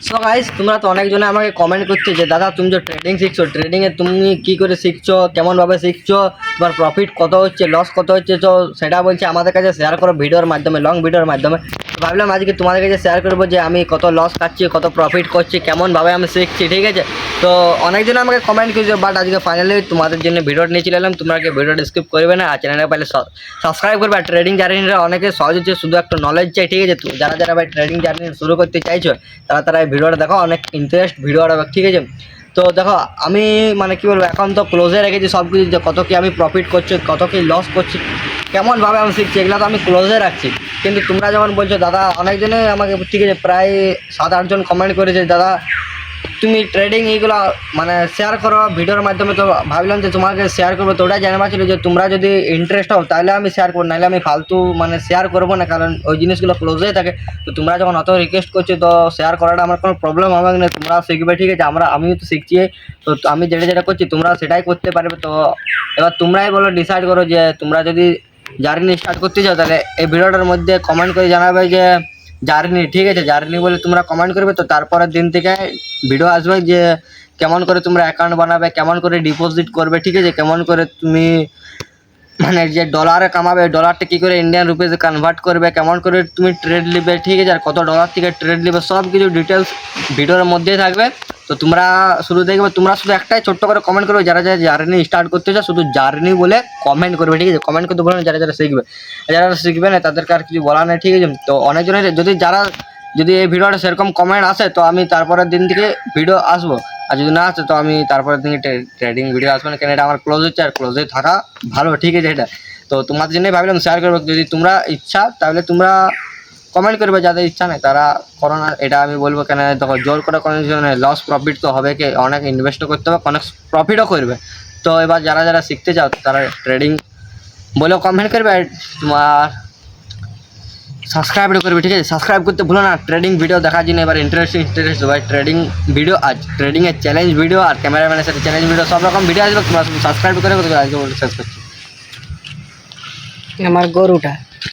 So guys, তোমরা তো অনেকজনে আমাকে কমেন্ট করছো যে দাদা তুমি যে ট্রেডিং শিখছো, ট্রেডিংয়ে তুমি কী করে শিখছো, কেমনভাবে শিখছো, তোমার প্রফিট কত হচ্ছে, লস কত হচ্ছে, তো সেটা বলছে আমাদের কাছে শেয়ার করো ভিডিওর মাধ্যমে, লং ভিডিওর মাধ্যমে। তো ভাবলাম আজকে তোমাদের কাছে শেয়ার করবো যে আমি কত লস খাচ্ছি, কত প্রফিট করছি, কেমনভাবে আমি শিখছি, ঠিক আছে। তো অনেকজন আমাকে কমেন্ট করেছে, বাট আজকে ফাইনালি তোমাদের জন্য ভিডিওটা নিয়ে চলে এলাম। তোমরা কি ভিডিওটা স্কিপ করবে না, আর চ্যানেলটা পাইলে সাবস্ক্রাইব করবে। আর ট্রেডিং জার্নিটা অনেকে সহজ হচ্ছে, শুধু একটা নলেজ চাই, ঠিক আছে। তো যারা যারা ভাই ট্রেডিং জার্নি শুরু করতে চাইছো তারা এই ভিডিওটা দেখো, অনেক ইন্টারেস্ট ভিডিওটা, ঠিক আছে। তো দেখো আমি মানে কী বলবো, এখন তো ক্লোজে রেখেছি সব কিছু, যে কত কী আমি প্রফিট করছি, কত কী লস করছি, কেমনভাবে আমি শিখছি, এগুলো তো আমি ক্লোজে রাখছি। কিন্তু তোমরা যখন বলছো দাদা, অনেকজনে আমাকে, ঠিক আছে, প্রায় 7-8 জন কমেন্ট করেছে দাদা তুমি ট্রেডিং এইগুলো মানে শেয়ার করো ভিডিওর মাধ্যমে। তো ভাবলাম যে তোমাকে শেয়ার করবো। তো ওটাই জানবার ছিল যে তোমরা যদি ইন্টারেস্ট হও তাহলে আমি শেয়ার করবো, নাহলে আমি ফালতু মানে শেয়ার করবো না, কারণ ওই জিনিসগুলো ক্লোজেই থাকে। তো তোমরা যখন অত রিকোয়েস্ট করছো তো শেয়ার করাটা আমার কোনো প্রবলেম হবে না, তোমরা শিখবে, ঠিক আছে। আমিও তো শিখছি, তো আমি যেটা যেটা করছি তোমরা সেটাই করতে পারবে। তো এবার তোমরাই বলো, ডিসাইড করো যে তোমরা যদি জার্নি স্টার্ট করতে চাও তাহলে এই ভিডিওটার মধ্যে কমেন্ট করে জানাবে যে জার্নি, ঠিক আছে, জার্নি বলে তোমরা কমেন্ট করবে। তো তারপরের দিন থেকে ভিডিও আসবে যে কেমন করে তোমরা অ্যাকাউন্ট বানাবে, কেমন করে ডিপোজিট করবে, ঠিক আছে, কেমন করে তুমি মানে যে ডলারে কামাবে, ডলারটা কী করে ইন্ডিয়ান রুপিসে কনভার্ট করবে, কেমন করে তুমি ট্রেড নেবে, ঠিক আছে, আর কত ডলার থেকে ট্রেড নেবে, সব কিছু ডিটেলস ভিডিওর মধ্যেই থাকবে। তো তোমরা শুরু দেখবে, তোমরা শুধু একটাই ছোট্ট করে কমেন্ট করবে, যারা যারা জার্নি স্টার্ট করতে চাও শুধু জার্নি বলে কমেন্ট করবে, ঠিক আছে। কমেন্ট করতে বলো না, যারা যারা শিখবে, যারা শিখবে না তাদেরকে আর কিছু বলা নেই, ঠিক আছে। তো অনেকজনের যদি এই ভিডিওটা সেরকম কমেন্ট আসে তো আমি তারপরের দিন থেকে ভিডিও আসবো, আর যদি না আসে তো আমি তারপরের দিন ট্রেডিং ভিডিও আসবো না, কেন এটা আমার ক্লোজ হচ্ছে, আর ক্লোজে থাকা ভালো, ঠিক আছে। এটা তো তোমাদের জন্যই ভাবলাম শেয়ার করবো। যদি তোমরা ইচ্ছা তাহলে তোমরা কমেন্ট করবে, যাদের ইচ্ছা নেই তারা করো না, এটা আমি বলবো। কেন দেখো, জোর করে কোনো কিছু নেই, লস প্রফিট তো হবে, কি অনেক ইনভেস্টও করতে হবে, অনেক প্রফিটও করবে। তো এবার যারা যারা শিখতে চাও তারা ট্রেডিং বলেও কমেন্ট করবে, আর তোমার সাবস্ক্রাইবও করবে, ঠিক আছে। সাবস্ক্রাইব করতে ভুলো না ট্রেডিং ভিডিও দেখার জন্য। এবার ইন্টারেস্ট ভাই ট্রেডিং ভিডিও, আজ ট্রেডিংয়ের চ্যালেঞ্জ ভিডিও আর ক্যামেরাম্যানের সাথে চ্যালেঞ্জ ভিডিও, সব রকম ভিডিও আসবে। তোমরা সাবস্ক্রাইব করে আজকে শেষ করছি। আমার গরুটা